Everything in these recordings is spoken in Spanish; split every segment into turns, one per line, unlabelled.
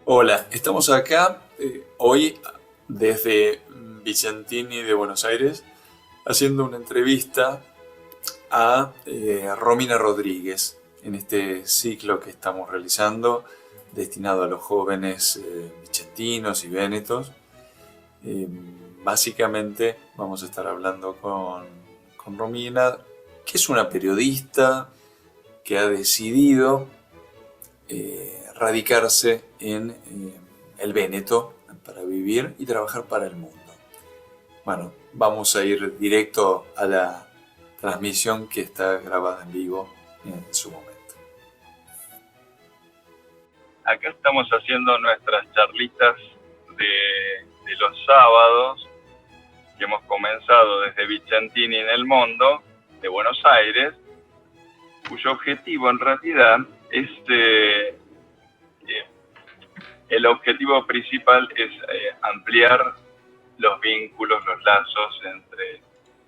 Hola, estamos acá hoy desde Vicentini de Buenos Aires haciendo una entrevista a Romina Rodríguez en este ciclo que estamos realizando destinado a los jóvenes vicentinos y vénetos. Eh, Básicamente vamos a estar hablando con Romina, que es una periodista que ha decidido radicarse en el Véneto para vivir y trabajar para el mundo. Bueno, vamos a ir directo a la transmisión que está grabada en vivo en su momento.
Acá estamos haciendo nuestras charlitas de los sábados que hemos comenzado desde Vicentini en el Mundo de Buenos Aires, cuyo objetivo en realidad es el objetivo principal es ampliar los vínculos, los lazos entre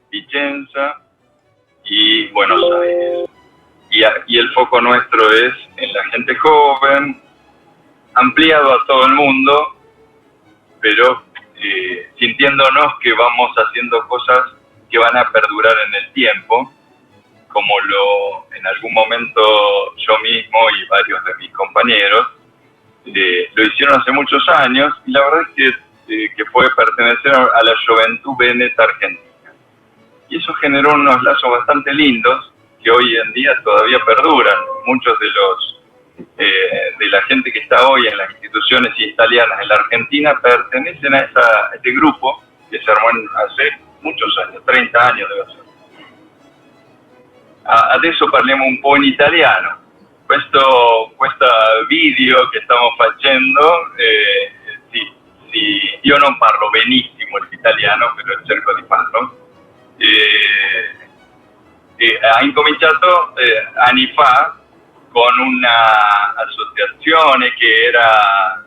Vicenza y Buenos Aires. Y el foco nuestro es en la gente joven, ampliado a todo el mundo, pero sintiéndonos que vamos haciendo cosas que van a perdurar en el tiempo, como en algún momento yo mismo y varios de mis compañeros lo hicieron hace muchos años, y la verdad es que fue pertenecer a la Juventud Veneta Argentina. Y eso generó unos lazos bastante lindos que hoy en día todavía perduran. Muchos de la gente que está hoy en las instituciones italianas en la Argentina pertenecen a este grupo que se armó hace muchos años, 30 años debe ser. Adesso parliamo un po' in italiano. Questo video che stiamo facendo, sì, io non parlo benissimo l'italiano, però cerco di farlo. Ha incominciato anni fa con una associazione che era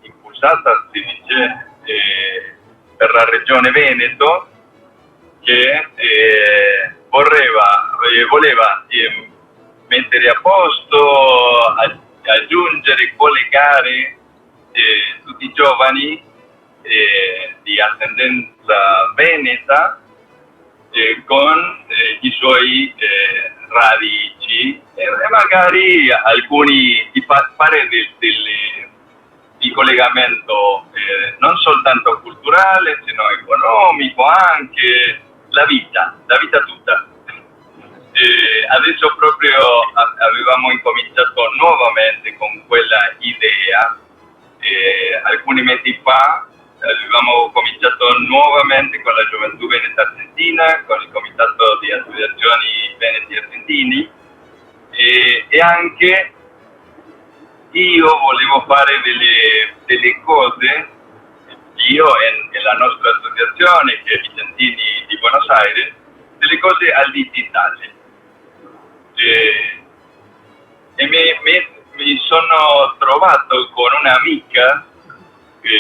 impulsata, si dice, per la regione Veneto, che voleva mettere a posto, aggiungere, collegare tutti i giovani di ascendenza veneta con i suoi radici e magari alcuni di fare di collegamento non soltanto culturale, sino economico, anche la vita tutta. Adesso proprio avevamo incominciato nuovamente con quella idea, alcuni mesi fa avevamo cominciato nuovamente con la Gioventù Veneta Argentina, con il Comitato di Associazioni Veneti Argentini, e anche io volevo fare delle cose, io e la nostra associazione che è Vicentini di Buenos Aires, delle cose al digitale. E mi sono trovato con un'amica che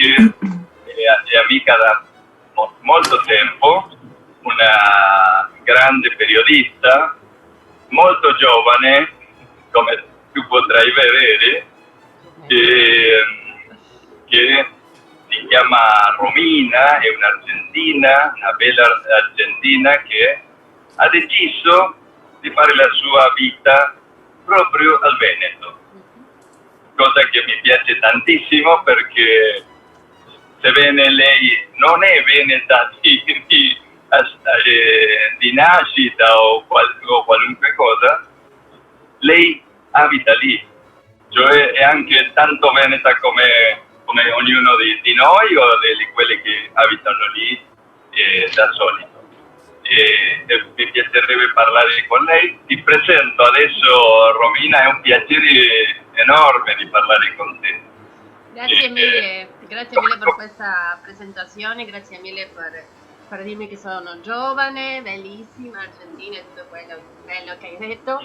è amica da molto tempo, una grande periodista, molto giovane, come tu potrai vedere, che si chiama Romina, è un'argentina, una bella argentina che ha deciso di fare la sua vita proprio al Veneto, cosa che mi piace tantissimo perché sebbene lei non è veneta di nascita o qualunque cosa, lei abita lì, cioè è anche tanto veneta come ognuno di noi o di quelli che abitano lì da solito. Mi piacerebbe parlare con lei. Ti presento adesso Romina, è un piacere enorme di parlare con te.
Grazie mille per questa presentazione, grazie mille per dirmi che sono giovane, bellissima, argentina e tutto quello bello che hai detto.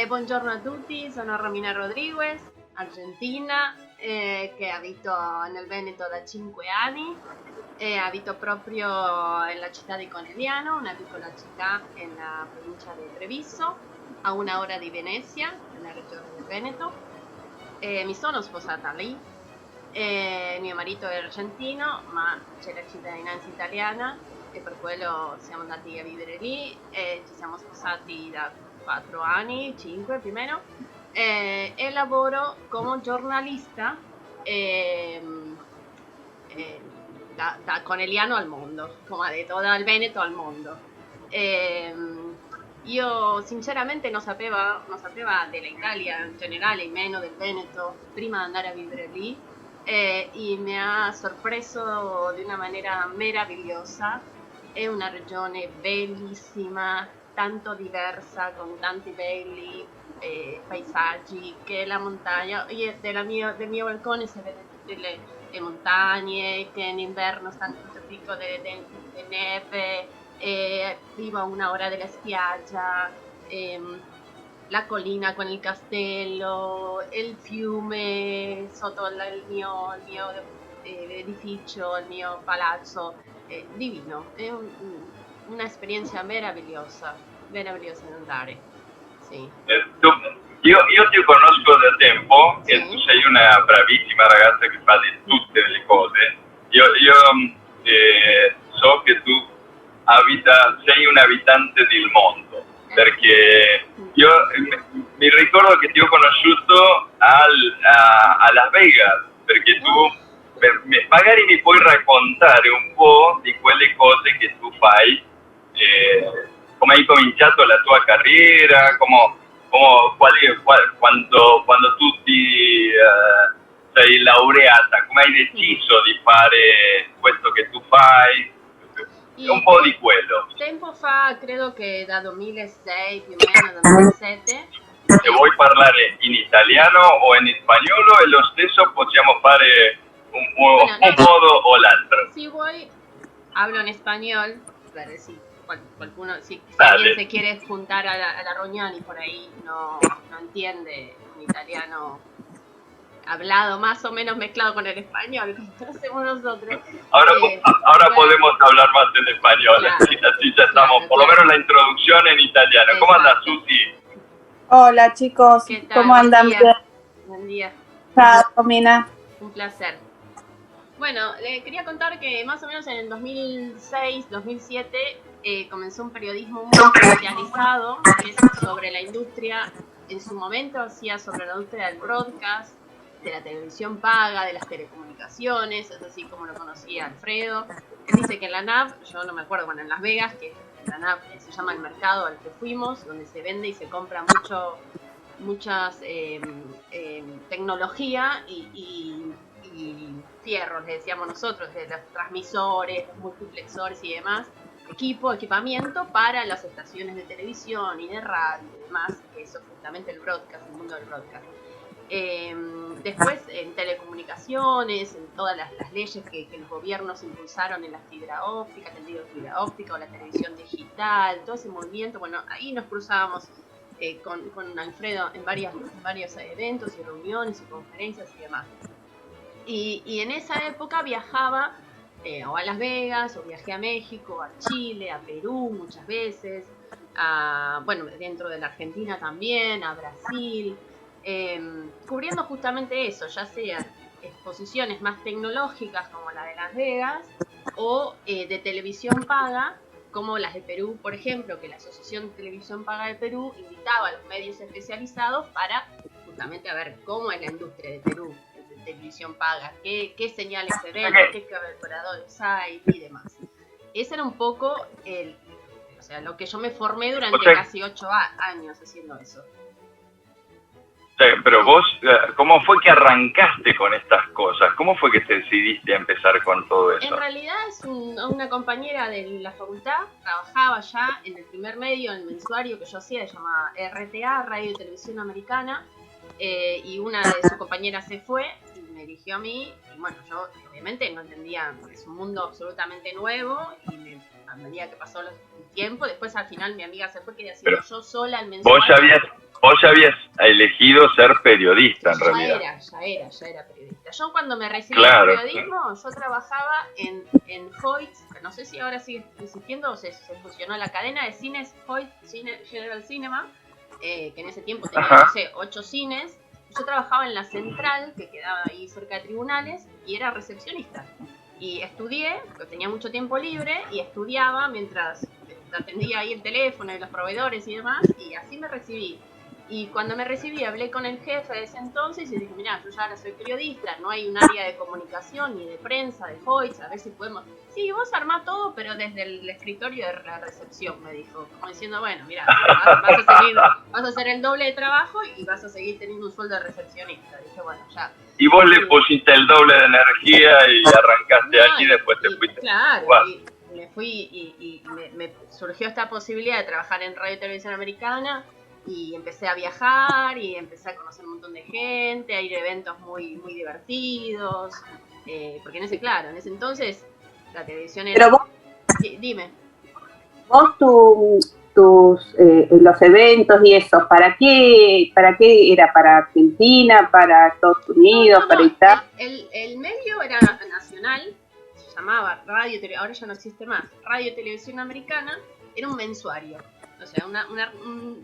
Buongiorno a tutti, sono Romina Rodriguez, argentina, che abito nel Veneto da 5 anni. Abito proprio nella città di Conegliano, una piccola città nella provincia di Treviso, a 1 ora di Venezia, nella regione del Veneto. Mi sono sposata lì, mio marito è argentino, ma c'è la cittadinanza italiana e per quello siamo andati a vivere lì e ci siamo sposati da 4 anni, 5 più o meno, e lavoro come giornalista da Conegliano al mondo, come ha detto, dal Veneto al mondo. Io sinceramente non sapeva dell'Italia in generale, meno del Veneto, prima di andare a vivere lì, e mi ha sorpreso di una maniera meravigliosa. È una regione bellissima, tanto diversa, con tanti belli paesaggi, che la montagna, del mio balcone si vede tutte le montagne, che in inverno stanno tutto piccolo de neve, vivo a 1 ora della spiaggia, la collina con il castello, il fiume sotto il mio edificio, il mio palazzo, divino, è un'esperienza meravigliosa da andare, sì.
Io ti conosco da tempo e
Sì.
tu sei una bravissima ragazza che fa di tutte le cose. Io so che tu sei un abitante del mondo, perché io mi ricordo che ti ho conosciuto a Las Vegas, perché tu magari mi puoi raccontare un po' di quelle cose che tu fai, come hai cominciato la tua carriera, quando tu sei laureata, come hai deciso di fare questo che tu fai, un po' di quello.
Tempo fa, credo che da 2006 più o meno, 2007.
Se vuoi parlare in italiano o in spagnolo è lo stesso, possiamo fare un modo o l'altro.
Si vuoi, hablo en español, pero si qualcuno, si
Dale.
alguien se quiere juntar a la reunión y por ahí no entiende un italiano hablado más o menos mezclado con el español, como hacemos nosotros.
Ahora
Bueno,
podemos hablar más en español,
Claro.
así ya estamos,
Claro,
por lo
claro.
menos la introducción en italiano. ¿Cómo andas,
Exacto.
Susi?
Hola chicos,
¿Qué tal?
¿cómo andan?
Buen día. Buen día.
Chao, Romina.
Un placer. Bueno, le quería contar que más o menos en el 2006, 2007 comenzó un periodismo muy especializado que es sobre la industria. En su momento hacía sobre la industria del broadcast, de la televisión paga, de las telecomunicaciones, es así como lo conocía Alfredo. Él dice que en la NAV, yo no me acuerdo, bueno, en Las Vegas, que la NAV se llama el mercado al que fuimos, donde se vende y se compra muchas tecnología y fierros, le decíamos nosotros, de los transmisores, los multiplexores y demás, equipamiento para las estaciones de televisión y de radio y demás, que eso es justamente el broadcast, el mundo del broadcast. Después en telecomunicaciones, en todas las leyes que los gobiernos impulsaron en la fibra óptica, tendido de fibra óptica o la televisión digital, todo ese movimiento, bueno, ahí nos cruzábamos con Alfredo en varios eventos y reuniones y conferencias y demás. Y en esa época viajaba o a Las Vegas, o viajé a México, a Chile, a Perú muchas veces, bueno, dentro de la Argentina también, a Brasil, cubriendo justamente eso, ya sea exposiciones más tecnológicas como la de Las Vegas, o de televisión paga, como las de Perú, por ejemplo, que la Asociación de Televisión Paga de Perú invitaba a los medios especializados para justamente a ver cómo es la industria de Perú de televisión paga, qué señales se ven, qué operadores hay y demás. Ese era un poco lo que yo me formé durante casi 8 años haciendo eso.
Pero vos, ¿cómo fue que arrancaste con estas cosas? ¿Cómo fue que te decidiste a empezar con todo eso?
En realidad es una compañera de la facultad, trabajaba ya en el primer medio, en el mensuario que yo hacía, se llamaba RTA, Radio y Televisión Americana, y una de sus compañeras se fue y me eligió a mí, y bueno, yo obviamente no entendía, es un mundo absolutamente nuevo, y a medida que pasó el tiempo, después al final mi amiga se fue, quería hacer yo sola el mensuario.
Vos ya habías elegido ser periodista, en realidad.
Ya era periodista. Yo cuando me recibí en periodismo, yo trabajaba en Hoyts, no sé si ahora sigue existiendo o se fusionó la cadena de cines Hoyts General Cinema, que en ese tiempo tenía, no sé, 8 cines, yo trabajaba en la central, que quedaba ahí cerca de tribunales, y era recepcionista. Y estudié, porque tenía mucho tiempo libre, y estudiaba mientras atendía ahí el teléfono de los proveedores y demás, y así me recibí. Y cuando me recibí hablé con el jefe de ese entonces y dije, mirá, yo ya ahora soy periodista, no hay un área de comunicación ni de prensa, de Hoyts, a ver si podemos... Sí, vos armá todo, pero desde el escritorio de la recepción, me dijo. Como diciendo, bueno, mirá, vas a hacer el doble de trabajo y vas a seguir teniendo un sueldo de recepcionista. Dije, bueno, ya.
Y vos le pusiste el doble de energía y arrancaste aquí y después te fuiste.
Claro,
Wow.
y me fui y me surgió esta posibilidad de trabajar en Radio y Televisión Americana. Y empecé a viajar y empecé a conocer un montón de gente, a ir a eventos muy, muy divertidos. Porque en ese entonces la televisión era...
Pero vos,
Dime.
vos los eventos y eso, ¿para qué era? ¿Para Argentina? ¿Para Estados Unidos?
No.
¿Para Italia?
El medio era nacional, se llamaba Radio, ahora ya no existe más, Radio y Televisión Americana, era un mensuario. O sea,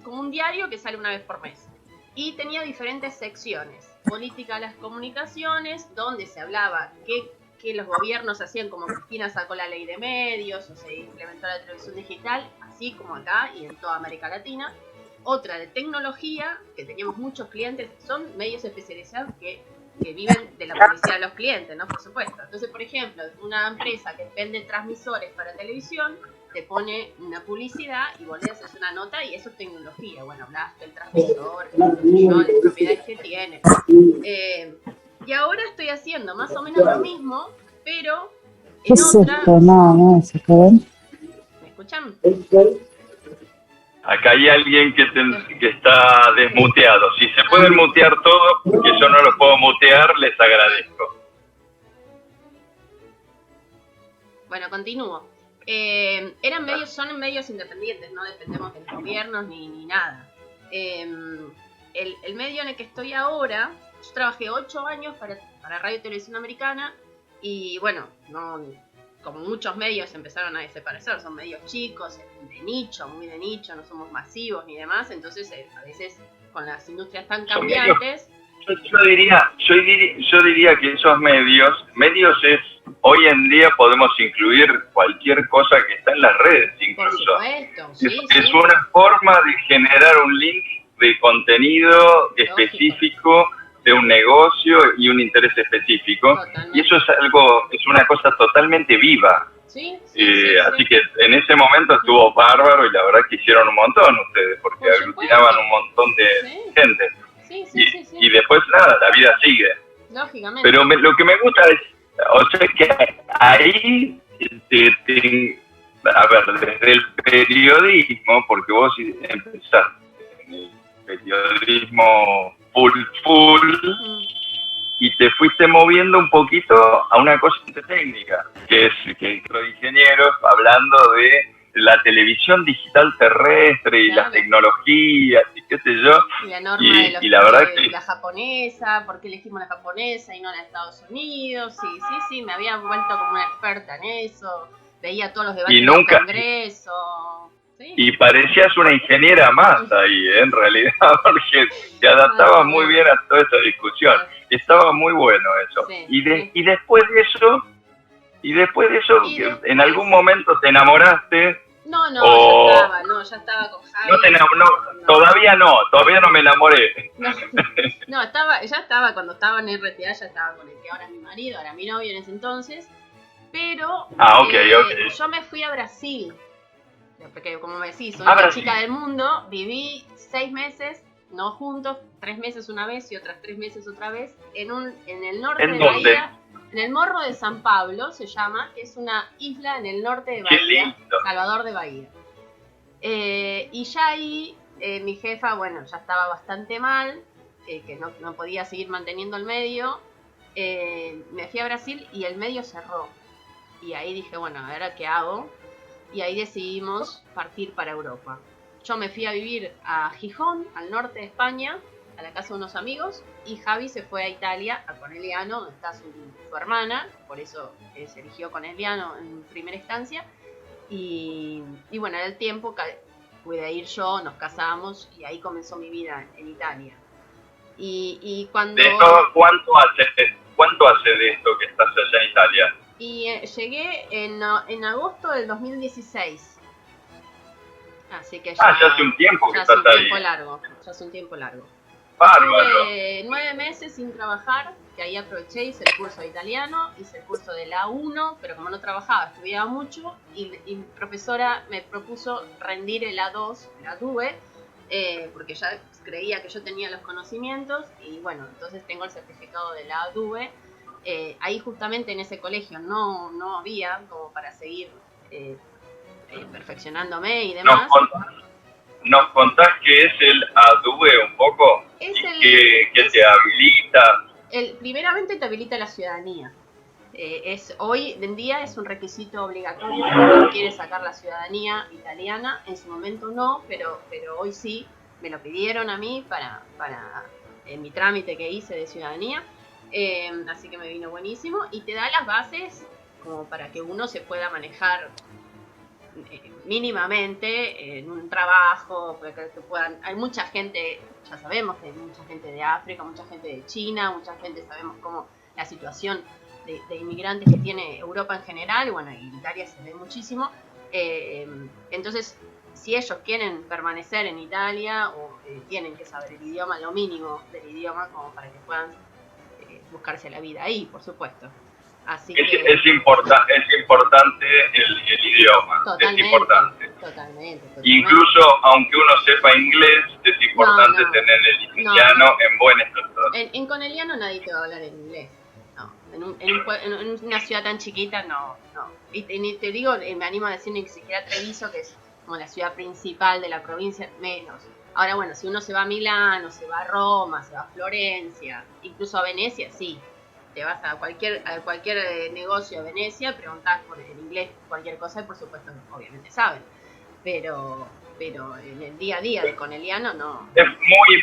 como un diario que sale una vez por mes. Y tenía diferentes secciones. Política de las comunicaciones, donde se hablaba que los gobiernos hacían, como Cristina sacó la ley de medios, o se implementó la televisión digital, así como acá y en toda América Latina. Otra de tecnología, que teníamos muchos clientes, son medios especializados que viven de la publicidad de los clientes, ¿no? Por supuesto. Entonces, por ejemplo, una empresa que vende transmisores para televisión, te pone una publicidad y vos le haces una nota y eso es tecnología. Bueno, hablaste del transmisor, las propiedades que tiene. Y ahora estoy haciendo más o menos lo mismo, pero en otra...
No, ¿se pueden?
¿Me escuchan?
Acá hay alguien que está desmuteado. Si se pueden mutear todos, porque yo no los puedo mutear, les agradezco.
Bueno, continúo. Son medios independientes, no dependemos de los gobiernos ni nada. El medio en el que estoy ahora, yo trabajé 8 años para Radio y Televisión Americana y bueno, como muchos medios empezaron a desaparecer, son medios chicos, muy de nicho, no somos masivos ni demás, entonces a veces con las industrias tan cambiantes...
Yo diría que esos medios es, hoy en día podemos incluir cualquier cosa que está en las redes incluso.
Por supuesto, sí,
es una forma de generar un link de contenido específico de un negocio y un interés específico. Totalmente. Y eso es una cosa totalmente viva.
Sí,
así que en ese momento estuvo bárbaro y la verdad que hicieron un montón ustedes, porque aglutinaban un montón de gente.
Sí.
Y después nada, la vida sigue.
Lógicamente.
Pero lo que me gusta es, o sea, que ahí, a ver, desde el periodismo, porque vos empezaste en el periodismo full, y te fuiste moviendo un poquito a una cosa técnica, que es que los ingenieros, hablando de la televisión digital terrestre y las tecnologías y qué sé yo,
y la norma de
la verdad que
la japonesa, por qué elegimos la japonesa y no la de Estados Unidos, sí, me había vuelto como una experta en eso, veía todos los debates del Congreso. Sí.
Y parecías una ingeniera más ahí, en realidad, porque te adaptabas muy bien a toda esa discusión. Estaba muy bueno eso.
Sí,
y después de eso, en algún momento te enamoraste.
No, ya estaba con Javi.
Todavía no me enamoré.
Ya estaba, cuando estaba en RTA, ya estaba con el que ahora es mi marido, era mi novio en ese entonces. Pero yo me fui a Brasil. Porque como me decís, soy una chica del mundo, viví 6 meses, no juntos, 3 meses una vez y otras 3 meses otra vez, en el norte de Bahía, en el Morro de San Pablo se llama, que es una isla en el norte de Bahía, Salvador de Bahía. Y ya ahí mi jefa, bueno, ya estaba bastante mal, que no podía seguir manteniendo el medio, me fui a Brasil y el medio cerró. Y ahí dije, bueno, a ver qué hago. Y ahí decidimos partir para Europa. Yo me fui a vivir a Gijón, al norte de España, a la casa de unos amigos, y Javi se fue a Italia, a Conegliano, donde está su hermana, por eso se eligió Conegliano en primera instancia. Y bueno, en el tiempo pude ir yo, nos casamos, y ahí comenzó mi vida en Italia. Y cuando...
De esto, ¿cuánto hace de esto que estás allá en Italia?
Y llegué en agosto del 2016. Así que
ya hace un tiempo que estás ahí.
Ya hace un tiempo largo.
Bárbaro.
Estuve 9 meses sin trabajar, que ahí aproveché, hice el curso de italiano, hice el curso de la A1, pero como no trabajaba, estudiaba mucho, y mi profesora me propuso rendir el A2, la DUE, porque ya creía que yo tenía los conocimientos, y bueno, entonces tengo el certificado de la DUE. Ahí justamente en ese colegio no había como para seguir perfeccionándome y demás.
¿Nos contás qué es el ADUE un poco? ¿Qué te habilita?
Primeramente te habilita la ciudadanía. Hoy en día es un requisito obligatorio para quien quiere sacar la ciudadanía italiana. En su momento no, pero hoy sí. Me lo pidieron a mí para en mi trámite que hice de ciudadanía. Así que me vino buenísimo. Y te da las bases como para que uno se pueda manejar mínimamente en un trabajo, que puedan, hay mucha gente, ya sabemos que hay mucha gente de África, mucha gente de China, mucha gente, sabemos cómo la situación de inmigrantes que tiene Europa en general, bueno, en Italia se ve muchísimo, entonces si ellos quieren permanecer en Italia o tienen que saber el idioma, lo mínimo del idioma como para que puedan buscarse la vida ahí, por supuesto. Así que...
es importante el idioma.
Totalmente,
es importante.
Totalmente.
Incluso aunque uno sepa inglés, es importante tener el italiano en buen estado.
En Conegliano nadie te va a hablar en inglés. No. En una ciudad tan chiquita, no. Y te digo, me animo a decir ni siquiera Treviso, que es como la ciudad principal de la provincia, menos. Ahora, bueno, si uno se va a Milano, se va a Roma, se va a Florencia, incluso a Venecia, sí. Te vas a cualquier negocio de Venecia, preguntás por el inglés cualquier cosa y por supuesto obviamente saben, pero en el día a día de Conegliano no.
Es muy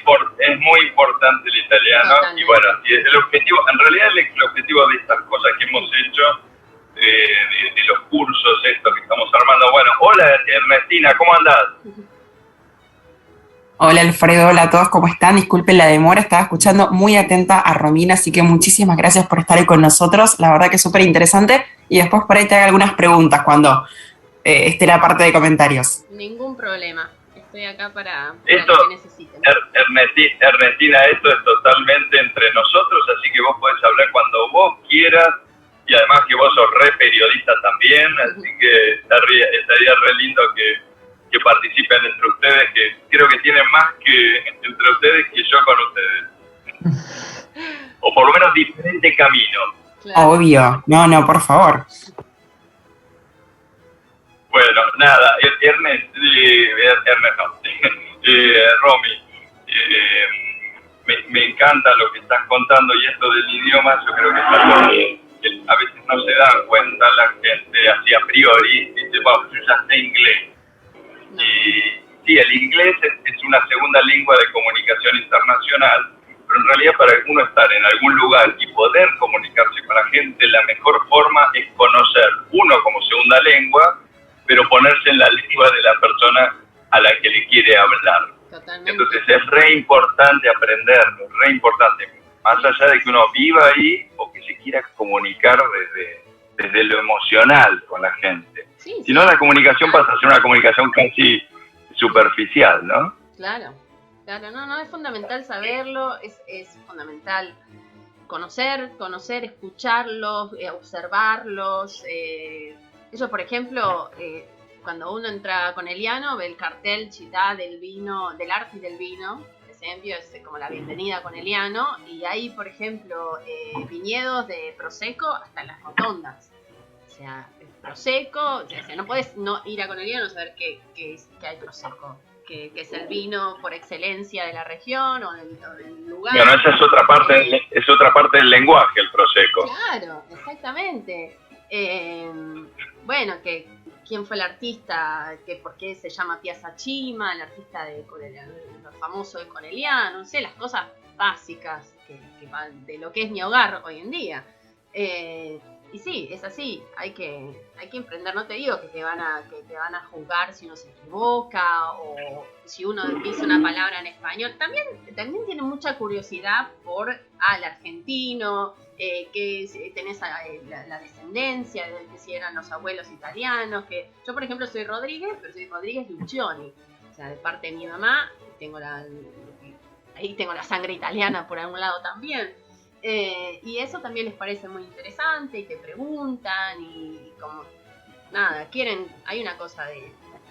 importante el italiano. Totalmente. Y bueno, el objetivo, en realidad el objetivo de estas cosas que hemos hecho, de los cursos estos que estamos armando, bueno, hola Ernestina, ¿cómo andás?
Hola Alfredo, hola a todos, ¿cómo están? Disculpen la demora, estaba escuchando muy atenta a Romina, así que muchísimas gracias por estar ahí con nosotros, la verdad que es súper interesante, y después por ahí te hago algunas preguntas cuando esté la parte de comentarios.
Ningún problema, estoy acá para
lo que necesiten. Ernestina, esto es totalmente entre nosotros, así que vos podés hablar cuando vos quieras, y además que vos sos re periodista también, así que estaría re lindo que participen entre ustedes, que creo que tienen más que entre ustedes que yo con ustedes. O por lo menos diferente camino.
Claro. Obvio, no, por favor.
Bueno, nada, Romy, me encanta lo que estás contando y esto del idioma, yo creo que es algo que a veces no se dan cuenta la gente así a priori, dice, bueno, yo ya sé inglés. Y sí, el inglés es una segunda lengua de comunicación internacional, pero en realidad para uno estar en algún lugar y poder comunicarse con la gente, la mejor forma es conocer uno como segunda lengua, pero ponerse en la lengua de la persona a la que le quiere hablar. Totalmente. Entonces es re importante aprenderlo, re importante, más allá de que uno viva ahí o que se quiera comunicar desde lo emocional con la gente. Sí, si no, la comunicación pasa a ser una comunicación casi superficial, ¿no?
Claro, no, es fundamental saberlo, es fundamental conocer, escucharlos, observarlos. Ellos, por ejemplo, cuando uno entra a Conegliano, ve el cartel Città del vino, del arte y del vino, por ejemplo, es como la bienvenida a Conegliano, y hay, por ejemplo, viñedos de Prosecco hasta en las rotondas. O sea, Prosecco, o sea, no puedes no ir a Conegliano y no saber qué hay Prosecco, que es el vino por excelencia de la región o del lugar.
Bueno, esa es otra parte del lenguaje, el Prosecco.
Claro, exactamente. Bueno, quién fue el artista, por qué se llama Piazza Cima, el artista lo famoso de Conegliano, no sé, las cosas básicas que van de lo que es mi hogar hoy en día. Y sí, es así, hay que emprender, no te digo que te van a juzgar si uno se equivoca o si uno dice una palabra en español. También tiene mucha curiosidad por el argentino, que tenés la descendencia, de que si eran los abuelos italianos, que yo por ejemplo soy Rodríguez, pero soy Rodríguez Lucioni, o sea, de parte de mi mamá, ahí tengo la sangre italiana por algún lado también. Y eso también les parece muy interesante y te preguntan y como nada, hay una cosa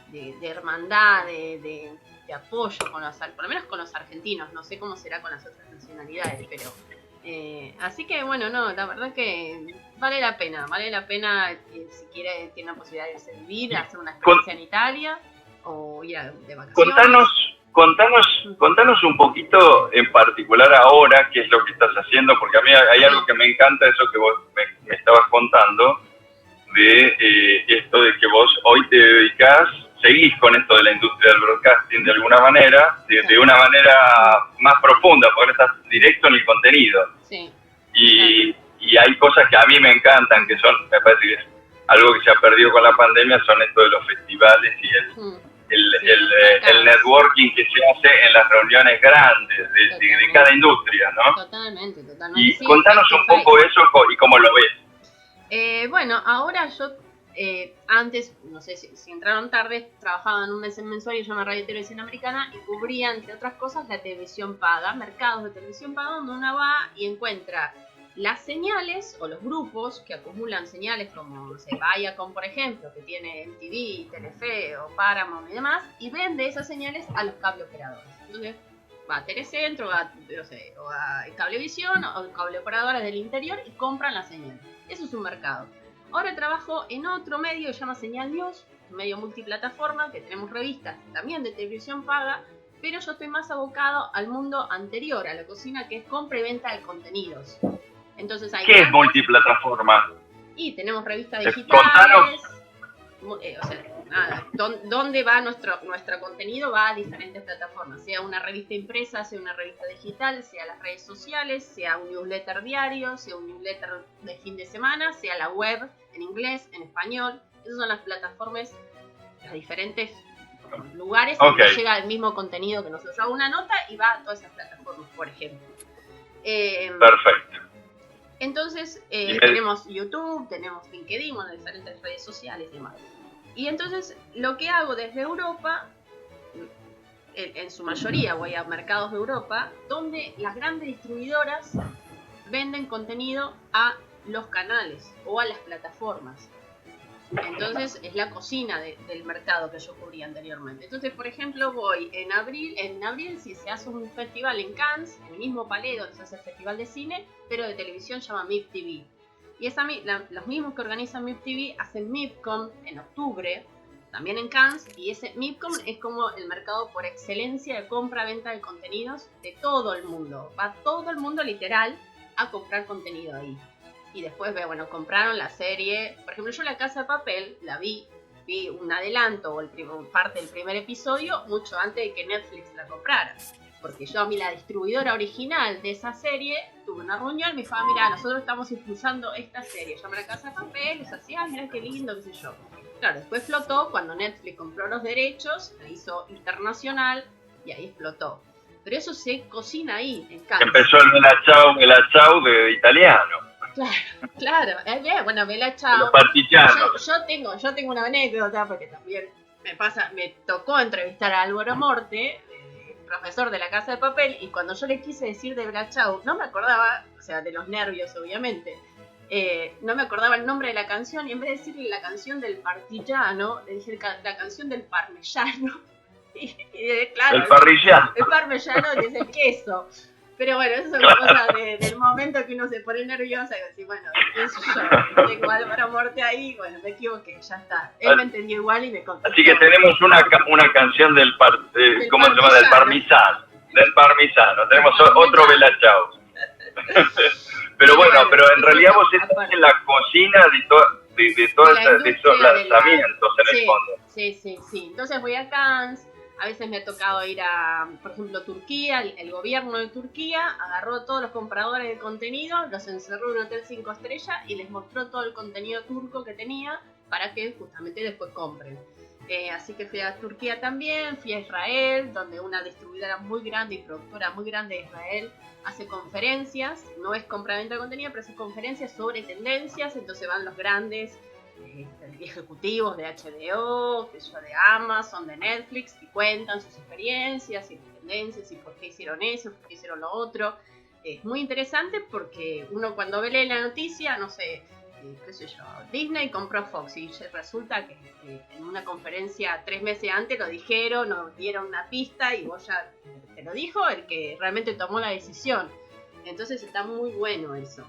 de hermandad, de apoyo por lo menos con los argentinos, no sé cómo será con las otras nacionalidades, pero así que bueno, no, la verdad que vale la pena si tiene la posibilidad de irse a vivir, hacer una experiencia en Italia o ir de vacaciones.
Contanos un poquito en particular ahora qué es lo que estás haciendo, porque a mí hay algo que me encanta, eso que vos me estabas contando, de esto de que vos hoy te dedicás, seguís con esto de la industria del broadcasting de alguna manera, de una manera más profunda, porque estás directo en el contenido.
Sí.
Y hay cosas que a mí me encantan, que son, me parece que es algo que se ha perdido con la pandemia, son esto de los festivales y el networking que se hace en las reuniones grandes de cada industria, ¿no?
Totalmente.
Y
sí,
contanos un poco eso y cómo lo ves.
Bueno, ahora yo, antes, no sé si entraron tarde, trabajaba en un mensuario llamado Radio y Televisión Americana y cubría, entre otras cosas, la televisión paga, mercados de televisión paga, donde uno va y encuentra las señales o los grupos que acumulan señales como, no sé, Viacom, por ejemplo, que tiene MTV, Telefe o Paramount y demás, y vende esas señales a los cable operadores. Entonces, va a Telecentro, o a Cablevisión o cable operadoras del interior y compran las señales. Eso es un mercado. Ahora trabajo en otro medio que se llama Señal News, un medio multiplataforma, que tenemos revistas también de televisión paga, pero yo estoy más abocado al mundo anterior, a la cocina, que es compra y venta de contenidos. Entonces hay
¿Qué es multiplataforma?
Y tenemos revistas digitales. Donde va nuestro contenido va a diferentes plataformas, sea una revista impresa, sea una revista digital, sea las redes sociales, sea un newsletter diario, sea un newsletter de fin de semana, sea la web en inglés, en español. Esas son las plataformas, los diferentes lugares donde llega el mismo contenido que nosotros. Yo hago una nota y va a todas esas plataformas, por ejemplo.
Perfecto.
Entonces, tenemos YouTube, tenemos LinkedIn, bueno, diferentes redes sociales y demás. Y entonces, lo que hago desde Europa, en su mayoría voy a mercados de Europa, donde las grandes distribuidoras venden contenido a los canales o a las plataformas. Entonces, es la cocina del mercado que yo cubría anteriormente. Entonces, por ejemplo, voy en abril si se hace un festival en Cannes, en el mismo palé donde se hace el festival de cine, pero de televisión, se llama MIP TV. Y los mismos que organizan MIP TV hacen MIPCOM en octubre, también en Cannes, y ese MIPCOM es como el mercado por excelencia de compra-venta de contenidos de todo el mundo. Va todo el mundo literal a comprar contenido ahí. Y después, bueno, compraron la serie. Por ejemplo, yo La Casa de Papel la vi un adelanto o parte del primer episodio mucho antes de que Netflix la comprara. Porque yo, a mí, la distribuidora original de esa serie, tuve una reunión y me dijo, mira, nosotros estamos impulsando esta serie. Llama La Casa de Papel, y así, mira qué lindo, qué sé yo. Claro, después explotó cuando Netflix compró los derechos, la hizo internacional y ahí explotó. Pero eso se cocina ahí, en casa.
Empezó el Bella Ciao de italiano.
Claro, bueno, Bella Ciao.
Los partigianos.
Yo tengo una anécdota porque también me tocó entrevistar a Álvaro Morte, profesor de La Casa de Papel, y cuando yo le quise decir de Bella Ciao, no me acordaba, o sea, de los nervios obviamente, no me acordaba el nombre de la canción, y en vez de decirle la canción del partigiano, le dije la canción del parmellano. Claro,
el parrillano.
El parmellano es el queso. Pero bueno, eso es una cosa del momento que uno se pone nerviosa y decir, bueno, ¿qué soy yo? Tengo a Álvaro Morte ahí, bueno, me equivoqué, ya está. Él me entendió igual y me contestó.
Así que tenemos una canción del ¿cómo se llama? Del parmisano. Tenemos otro Bella Ciao. Pero bueno, pero en realidad vos estás en la cocina de todos esos lanzamientos en el fondo.
Sí. Entonces voy a Cannes, A veces me ha tocado ir a, por ejemplo, Turquía. El gobierno de Turquía agarró a todos los compradores de contenido, los encerró en un hotel 5 estrellas y les mostró todo el contenido turco que tenía para que justamente después compren. Así que fui a Turquía también, fui a Israel, donde una distribuidora muy grande y productora muy grande de Israel hace conferencias. No es compraventa de contenido, pero hace conferencias sobre tendencias. Entonces van los grandes ejecutivos de HBO, de Amazon, de Netflix, y cuentan sus experiencias y tendencias y por qué hicieron eso, por qué hicieron lo otro. Es muy interesante porque uno cuando lee la noticia, no sé, qué sé yo, Disney compró Fox y resulta que en una conferencia 3 meses antes lo dijeron, nos dieron una pista y vos ya te lo dijo el que realmente tomó la decisión. Entonces está muy bueno eso.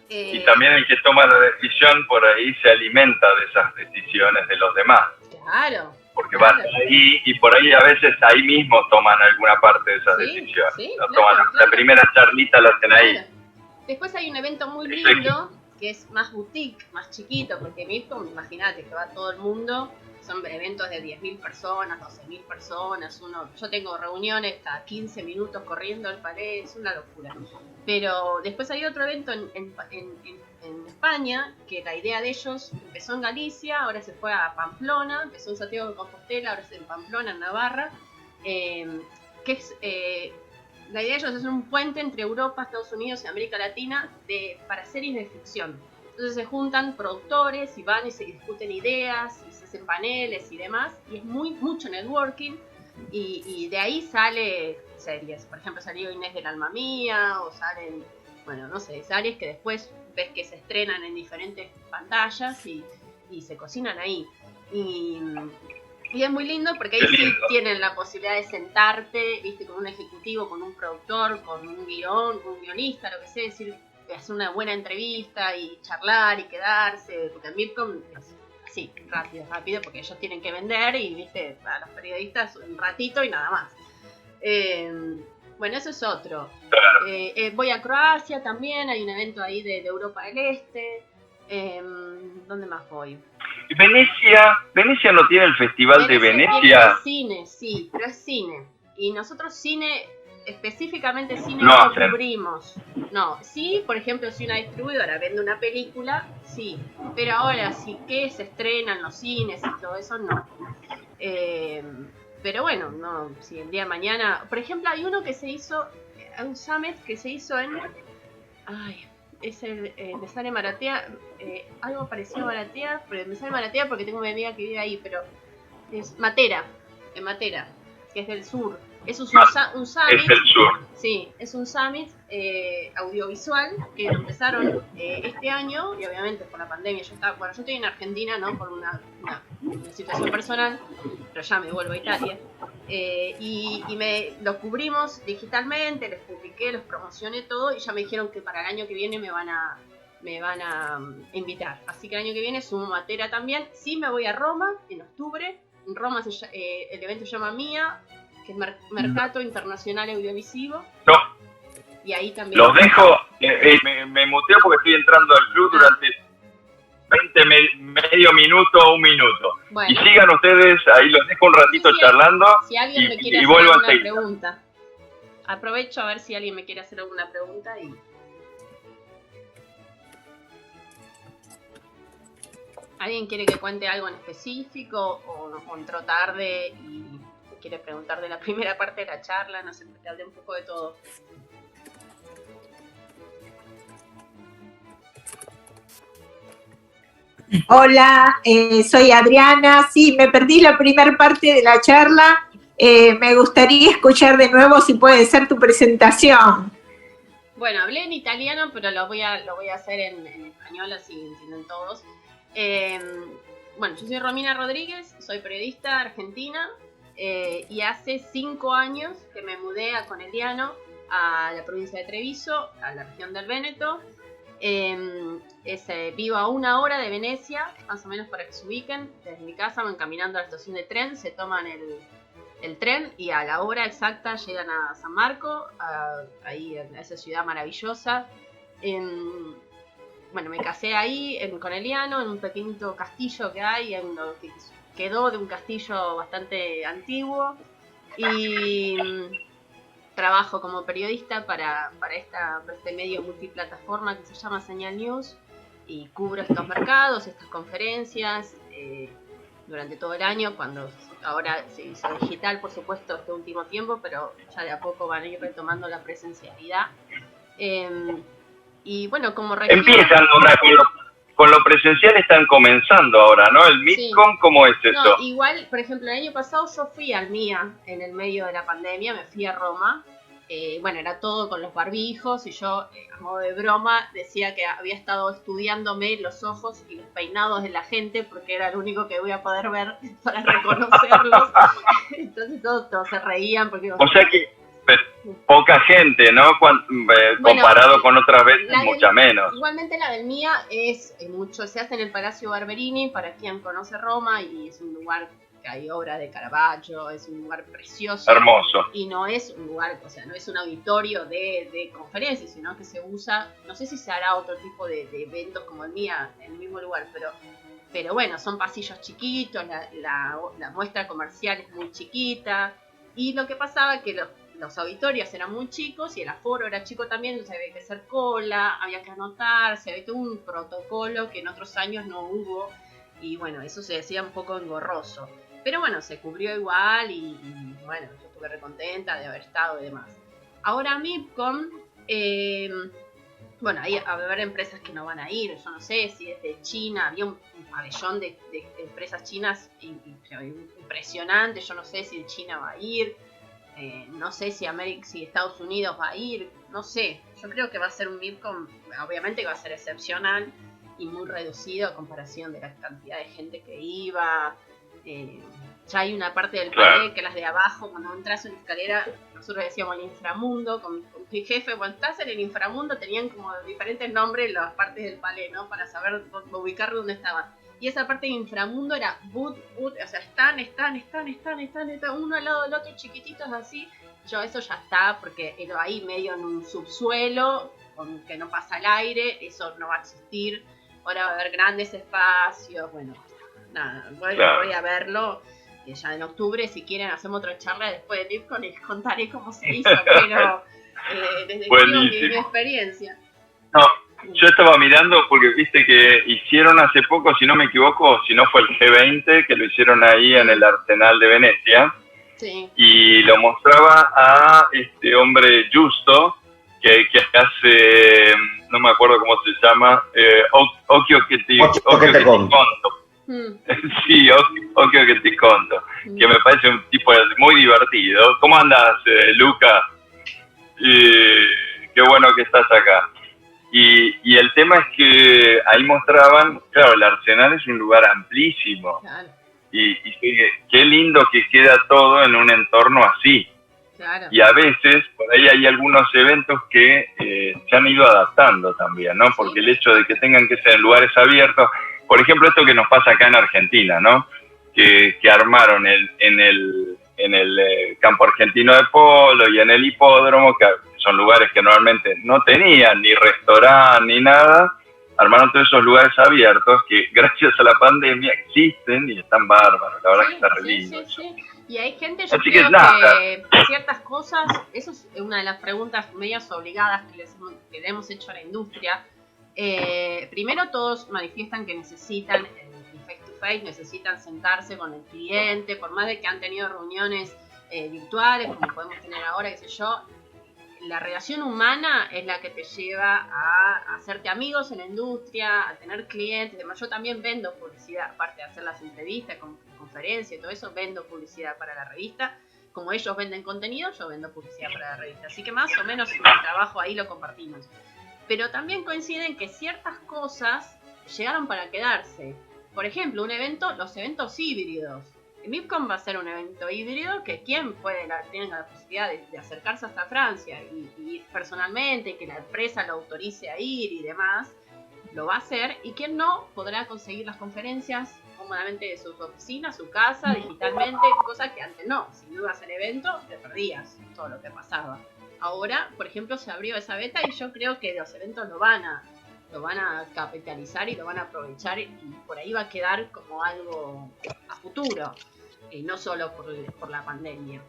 Y también el que toma la decisión por ahí se alimenta de esas decisiones de los demás.
Claro.
Porque van ahí y por ahí a veces ahí mismo toman alguna parte de esas decisiones.
Sí,
no toman la primera charlita, la hacen ahí.
Después hay un evento muy lindo que es más boutique, más chiquito, porque MIPCOM, imagínate que va todo el mundo, son eventos de 10.000 personas, 12.000 personas, yo tengo reuniones cada 15 minutos corriendo al pared, es una locura. Pero después hay otro evento en España, que la idea de ellos empezó en Galicia, ahora se fue a Pamplona, empezó en Santiago de Compostela, ahora es en Pamplona, en Navarra, que es... la idea de ellos es hacer un puente entre Europa, Estados Unidos y América Latina para series de ficción. Entonces se juntan productores y van y se discuten ideas y se hacen paneles y demás. Y es mucho networking y de ahí sale series. Por ejemplo, salió Inés del Alma Mía o salen, bueno, no sé, series que después ves que se estrenan en diferentes pantallas y se cocinan ahí. Y es muy lindo porque ahí sí tienen la posibilidad de sentarte, viste, con un ejecutivo, con un productor, con un guionista, lo que sea, decir, hacer una buena entrevista y charlar y quedarse, porque en MIPCOM es así, rápido, porque ellos tienen que vender y, viste, para los periodistas un ratito y nada más. Bueno, eso es otro. Voy a Croacia también, hay un evento ahí de Europa del Este. ¿Dónde más voy?
Venecia no tiene el Festival de Venecia.
Tiene cine, sí, pero es cine. Y nosotros cine, específicamente cine, no lo cubrimos. No, sí, por ejemplo, si una distribuidora vende una película, sí. Pero ahora, sí que se estrena en los cines y todo eso, no. Pero bueno, no, si el día de mañana... Por ejemplo, hay uno que se hizo, un summit que se hizo en... es me sale Maratea, algo parecido a Maratea, pero me sale Maratea porque tengo una amiga que vive ahí, pero es Matera, en Matera, que es del sur. Es un summit.
Es del sur.
Sí, es un summit audiovisual que empezaron este año y obviamente por la pandemia. Yo estoy en Argentina, ¿no? Por una situación personal, pero ya me vuelvo a Italia. Y lo cubrimos digitalmente, les publiqué, los promocioné todo y ya me dijeron que para el año que viene me van a invitar. Así que el año que viene sumo Matera también. Sí, me voy a Roma en octubre. En Roma el evento se llama MIA, que es Mercato Internacional Audiovisivo.
No.
Y ahí también.
Los dejo, me muteo porque estoy entrando al club durante medio minuto, un minuto.
Bueno.
Y sigan ustedes, ahí los dejo un ratito charlando.
Si alguien me quiere hacer alguna pregunta. Aprovecho a ver si alguien me quiere hacer alguna pregunta y... ¿Alguien quiere que cuente algo en específico o entró tarde y quiere preguntar de la primera parte de la charla? No sé, te hablé un poco de todo.
Hola, soy Adriana. Sí, me perdí la primera parte de la charla. Me gustaría escuchar de nuevo si puede ser tu presentación.
Bueno, hablé en italiano, pero lo voy a hacer en español, así entienden todos. Bueno, yo soy Romina Rodríguez, soy periodista argentina y hace 5 años que me mudé a Conegliano, a la provincia de Treviso, a la región del Véneto. Vivo a 1 hora de Venecia, más o menos para que se ubiquen. Desde mi casa van caminando a la estación de tren, se toman el tren y a la hora exacta llegan a San Marco, ahí a esa ciudad maravillosa. Bueno, me casé ahí en Conegliano, en un pequeñito castillo que hay, quedó de un castillo bastante antiguo y trabajo como periodista para este medio multiplataforma que se llama Señal News y cubro estos mercados, estas conferencias durante todo el año, cuando ahora se hizo digital, por supuesto, este último tiempo, pero ya de a poco van a ir retomando la presencialidad. Y bueno, como región...
Empiezan ahora con lo presencial, están comenzando ahora, ¿no? El MIPCOM, sí. ¿Cómo es eso?
No, igual, por ejemplo, el año pasado yo fui al MIA en el medio de la pandemia, me fui a Roma. Bueno, era todo con los barbijos y yo, a modo de broma, decía que había estado estudiándome los ojos y los peinados de la gente porque era lo único que voy a poder ver para reconocerlos. Entonces todos se reían porque...
O sea que poca gente, ¿no? Comparado con otras veces, mucha menos.
Igualmente la del MIA es mucho, se hace en el Palacio Barberini, para quien conoce Roma, y es un lugar que hay obra de Caravaggio, es un lugar precioso.
Hermoso.
Y no es un lugar, o sea, no es un auditorio de conferencias, sino que se usa, no sé si se hará otro tipo de eventos como el MIA en el mismo lugar, pero bueno, son pasillos chiquitos, la muestra comercial es muy chiquita, y lo que pasaba es que los auditorios eran muy chicos y el aforo era chico también, entonces había que hacer cola, había que anotarse, había todo un protocolo que en otros años no hubo, y bueno, eso se decía un poco engorroso. Pero bueno, se cubrió igual y bueno, yo estuve recontenta de haber estado y demás. Ahora MIPCOM, bueno, va a haber empresas que no van a ir, yo no sé si es de China, había un pabellón de empresas chinas impresionante, yo no sé si de China va a ir, no sé si Estados Unidos va a ir, no sé, yo creo que va a ser un MIPCOM, obviamente que va a ser excepcional y muy reducido a comparación de la cantidad de gente que iba. Ya hay una parte del palé que las de abajo, cuando entras en la escalera, nosotros decíamos el inframundo, con mi jefe, cuando estás en el inframundo tenían como diferentes nombres las partes del palé, ¿no? Para saber ubicar dónde estaban. Y esa parte de inframundo era boot, o sea, están uno al lado del otro, chiquititos así. Eso ya está, porque era ahí medio en un subsuelo, con que no pasa el aire, eso no va a existir. Ahora va a haber grandes espacios, bueno, nada, voy a verlo. Ya en octubre, si quieren, hacemos otra charla después de MIPCOM y les contaré cómo se hizo, pero desde mi experiencia.
No, yo estaba mirando porque viste que hicieron hace poco, si no me equivoco, si no fue el G20, que lo hicieron ahí en el Arsenal de Venecia, sí. Y lo mostraba a este hombre Justo, que hace, no me acuerdo cómo se llama, Occhio che ti conto. Sí, Occhio che ti conto, que me parece un tipo muy divertido. ¿Cómo andas, Luca? Qué bueno que estás acá. Y el tema es que ahí mostraban, claro, el Arsenal es un lugar amplísimo. Claro. Y qué lindo que queda todo en un entorno así. Claro. Y a veces, por ahí hay algunos eventos que se han ido adaptando también, ¿no? Porque el hecho de que tengan que ser en lugares abiertos, por ejemplo, esto que nos pasa acá en Argentina, ¿no? Que armaron en el campo argentino de polo y en el hipódromo, que son lugares que normalmente no tenían ni restaurante ni nada, armaron todos esos lugares abiertos que gracias a la pandemia existen y están bárbaros, la verdad que está re lindo.
Sí. Y hay gente, yo creo que ciertas cosas, eso es una de las preguntas medias obligadas que le hemos hecho a la industria. Primero todos manifiestan que necesitan el face to face, necesitan sentarse con el cliente, por más de que han tenido reuniones virtuales, como podemos tener ahora, qué sé yo. La relación humana es la que te lleva a hacerte amigos en la industria, a tener clientes. Además, yo también vendo publicidad, aparte de hacer las entrevistas, conferencias y todo eso, vendo publicidad para la revista. Como ellos venden contenido, yo vendo publicidad para la revista. Así que más o menos el trabajo ahí lo compartimos. Pero también coinciden que ciertas cosas llegaron para quedarse. Por ejemplo, los eventos híbridos. El MIPCOM va a ser un evento híbrido que quien tiene la posibilidad de acercarse hasta Francia y ir personalmente, que la empresa lo autorice a ir y demás, lo va a hacer, y quien no podrá conseguir las conferencias cómodamente de su oficina, su casa, digitalmente, cosa que antes no. Si no ibas al evento, te perdías todo lo que pasaba. Ahora, por ejemplo, se abrió esa beta y yo creo que los eventos lo van a lo van a capitalizar y lo van a aprovechar y por ahí va a quedar como algo a futuro, no solo por la pandemia.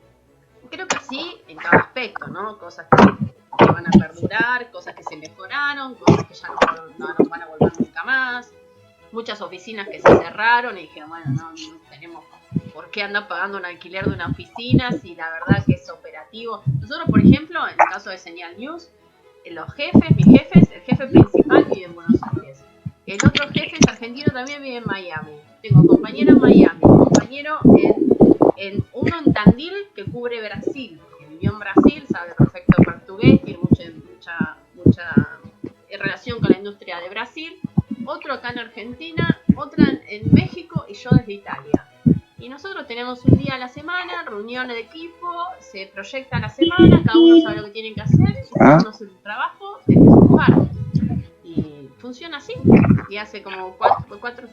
Creo que sí en cada aspecto, ¿no? Cosas que van a perdurar, cosas que se mejoraron, cosas que ya no van a volver nunca más. Muchas oficinas que se cerraron y dijeron, bueno, no tenemos por qué andar pagando un alquiler de una oficina si la verdad que es operativo. Nosotros, por ejemplo, en el caso de Señal News, mis jefes, el jefe principal vive en Buenos Aires. El otro jefe es argentino, también vive en Miami. Tengo compañero en Miami, compañero uno en Tandil que cubre Brasil, que vivió en Brasil, sabe perfecto portugués, tiene mucha relación con la industria de Brasil. Otro acá en Argentina, otra en México y yo desde Italia. Y nosotros tenemos un día a la semana, reuniones de equipo, se proyecta la semana, cada uno sabe lo que tiene que hacer, y cada uno hace su trabajo desde su lugar. Y funciona así. Y hace como 4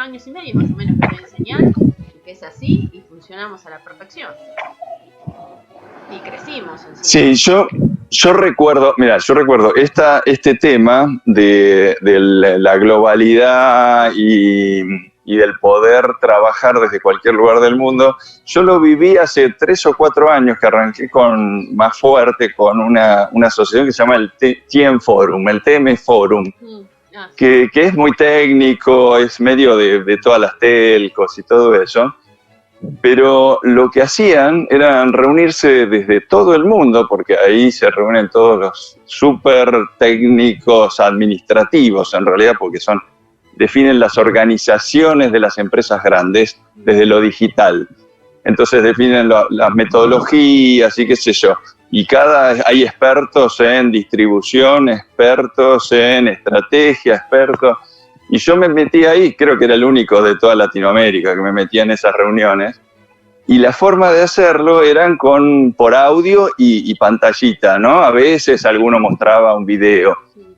años y medio más o menos que estoy en Señal, que es así, y funcionamos a la perfección. Y crecimos en
Sí, yo recuerdo este tema de la globalidad y del poder trabajar desde cualquier lugar del mundo. Yo lo viví hace 3 o 4 años que arranqué más fuerte con una asociación que se llama el TM Forum, el TM Forum, que es muy técnico, es medio de todas las telcos y todo eso. Pero lo que hacían era reunirse desde todo el mundo, porque ahí se reúnen todos los súper técnicos administrativos, en realidad, porque definen las organizaciones de las empresas grandes desde lo digital. Entonces definen las metodologías y qué sé yo. Y hay expertos en distribución, expertos en estrategia, expertos. Y yo me metí ahí, creo que era el único de toda Latinoamérica que me metía en esas reuniones. Y la forma de hacerlo eran por audio y pantallita, ¿no? A veces alguno mostraba un video,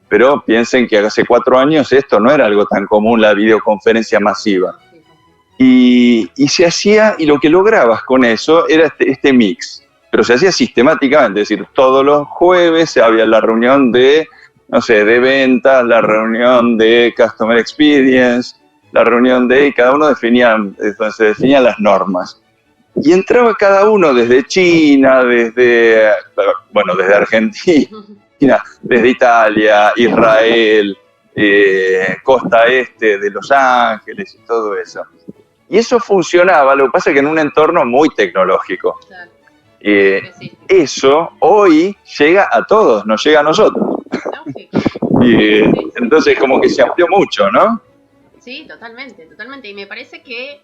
pero piensen que hace 4 años esto no era algo tan común, la videoconferencia masiva. Y se hacía, y lo que lograbas con eso era este mix, pero se hacía sistemáticamente, es decir, todos los jueves había la reunión de ventas, la reunión de Customer Experience, la reunión y cada uno definían las normas. Y entraba cada uno desde China, desde Argentina, desde Italia, Israel, costa este de Los Ángeles y todo eso. Y eso funcionaba, lo que pasa es que en un entorno muy tecnológico. Eso hoy llega a todos, nos llega a nosotros. Entonces como que se amplió mucho, ¿no?
Sí, totalmente. Y me parece que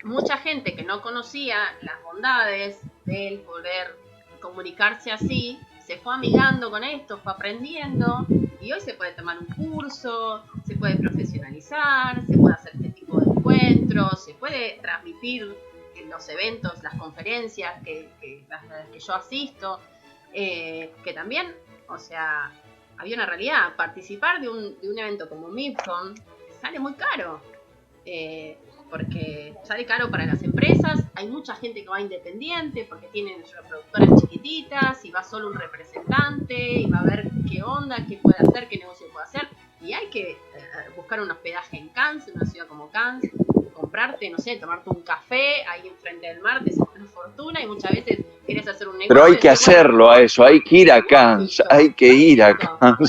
mucha gente que no conocía las bondades del poder comunicarse así, se fue amigando con esto, fue aprendiendo, y hoy se puede tomar un curso, se puede profesionalizar, se puede hacer este tipo de encuentros, se puede transmitir en los eventos, las conferencias que yo asisto, que también, había una realidad. Participar de un evento como MIPCOM sale muy caro, porque sale caro para las empresas. Hay mucha gente que va independiente porque tienen productoras chiquititas y va solo un representante y va a ver qué onda, qué puede hacer, qué negocio puede hacer. Y hay que buscar un hospedaje en Cannes, en una ciudad como Cannes, comprarte, tomarte un café ahí enfrente del mar, te sale una fortuna y muchas veces quieres hacer un negocio.
Pero hay que hacerlo a eso, hay que ir a Cannes,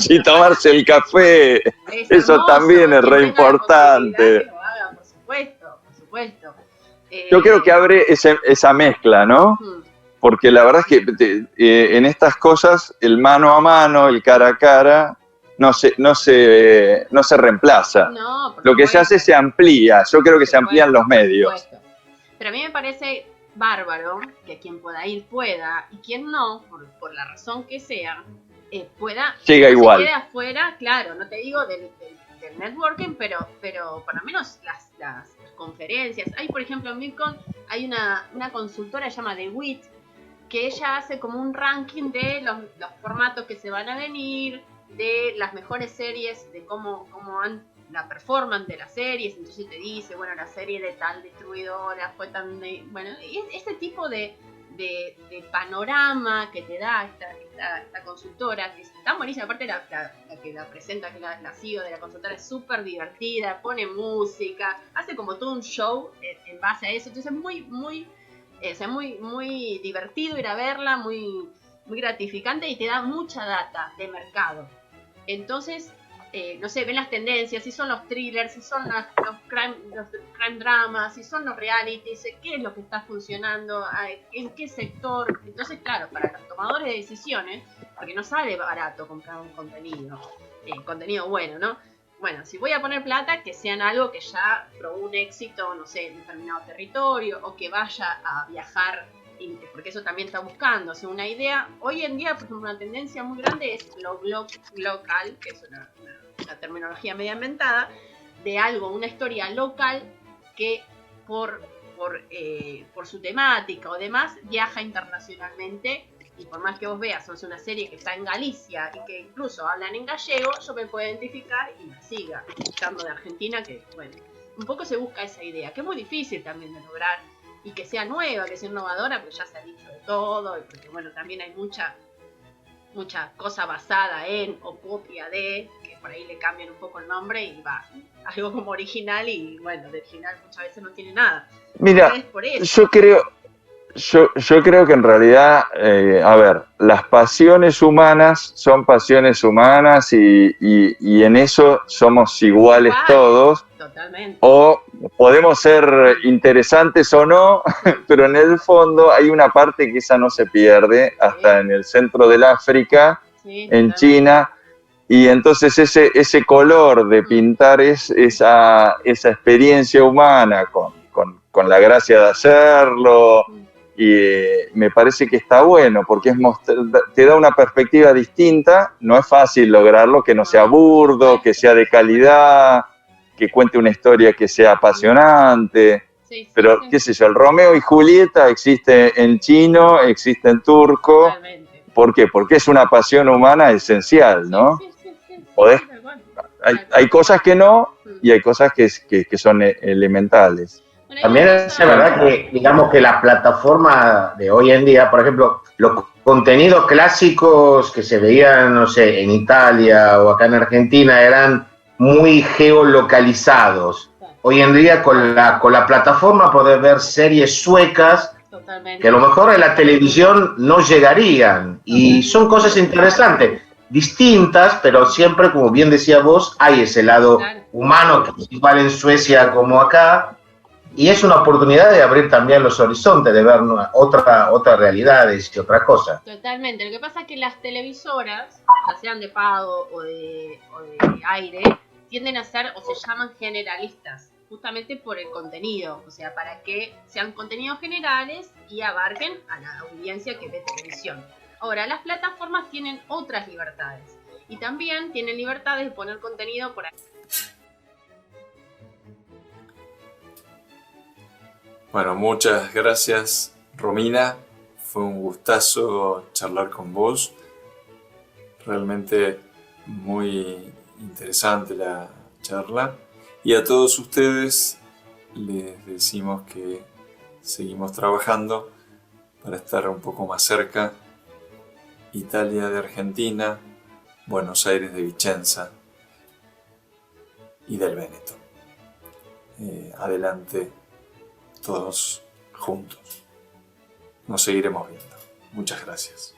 y tomarse el café. Eso también es re importante.
Por supuesto.
Yo creo que abre esa mezcla, ¿no? Porque la verdad es que en estas cosas el mano a mano, el cara a cara, no se reemplaza.
No,
lo que se hace se amplía. Yo creo que se amplían los medios.
Pero a mí me parece bárbaro que quien pueda ir pueda, y quien no, por la razón que sea, pueda.
Llega igual.
Se quede afuera, claro, no te digo del networking, pero por lo menos las conferencias. Hay, por ejemplo, en MIPCOM hay una consultora que se llama DeWitt, que ella hace como un ranking de los formatos que se van a venir, de las mejores series, de cómo la performance de las series. Entonces te dice, la serie de tal distribuidora fue tan... y este tipo de de panorama que te da esta consultora, que es tan buenísima. Aparte la que la presenta, que es la CEO de la consultora, es súper divertida, pone música, hace como todo un show en base a eso. Entonces es muy divertido ir a verla, muy gratificante, y te da mucha data de mercado. Entonces, no sé, ven las tendencias, si son los thrillers, si son los crime dramas, si son los realities, qué es lo que está funcionando, en qué sector. Entonces, claro, para los tomadores de decisiones, porque no sale barato comprar un contenido bueno, ¿no? Bueno, si voy a poner plata, que sean algo que ya probó un éxito, no sé, en determinado territorio, o que vaya a viajar, porque eso también está buscando, o sea, una idea. Hoy en día, por ejemplo, una tendencia muy grande es lo local, que es una terminología media inventada, de algo, una historia local que por su temática o demás viaja internacionalmente. Y por más que vos veas, o sea, una serie que está en Galicia y que incluso hablan en gallego, yo me puedo identificar y la siga. Estando de Argentina, que bueno, un poco se busca esa idea, que es muy difícil también de lograr, y que sea nueva, que sea innovadora, pero ya se ha dicho de todo, y porque bueno, también hay mucha cosa basada en o copia de, que por ahí le cambian un poco el nombre y va algo como original, y bueno, de original muchas veces no tiene nada.
Mira,
Entonces, por eso.
yo creo que en realidad, a ver, las pasiones humanas son pasiones humanas y en eso somos iguales todos.
Totalmente.
O podemos ser interesantes o no, pero en el fondo hay una parte que esa no se pierde, hasta en el centro del África, en China, y entonces ese color de pintar esa experiencia humana con la gracia de hacerlo, y me parece que está bueno, porque te da una perspectiva distinta. No es fácil lograrlo, que no sea burdo, que sea de calidad, que cuente una historia que sea apasionante, pero qué sé yo, el Romeo y Julieta existe en chino, existe en turco.
Totalmente.
¿Por qué? Porque es una pasión humana esencial, ¿no? Hay cosas que no, y hay cosas que son elementales.
También es verdad que, digamos que la plataforma de hoy en día, por ejemplo, los contenidos clásicos que se veían, no sé, en Italia o acá en Argentina eran muy geolocalizados. Hoy en día con la plataforma podés ver series suecas que a lo mejor en la televisión no llegarían, y son cosas interesantes, distintas, pero siempre, como bien decía vos, hay ese lado humano que es igual en Suecia como acá. Y es una oportunidad de abrir también los horizontes, de ver otras realidades y otra cosa.
Totalmente. Lo que pasa es que las televisoras, ya sean de pago o de aire, tienden a ser, o se llaman generalistas, justamente por el contenido. O sea, para que sean contenidos generales y abarquen a la audiencia que ve televisión. Ahora, las plataformas tienen otras libertades. Y también tienen libertades de poner contenido por ahí.
Bueno, muchas gracias, Romina. Fue un gustazo charlar con vos. Realmente muy interesante la charla. Y a todos ustedes les decimos que seguimos trabajando para estar un poco más cerca. Italia de Argentina, Buenos Aires de Vicenza y del Véneto. Adelante todos juntos. Nos seguiremos viendo. Muchas gracias.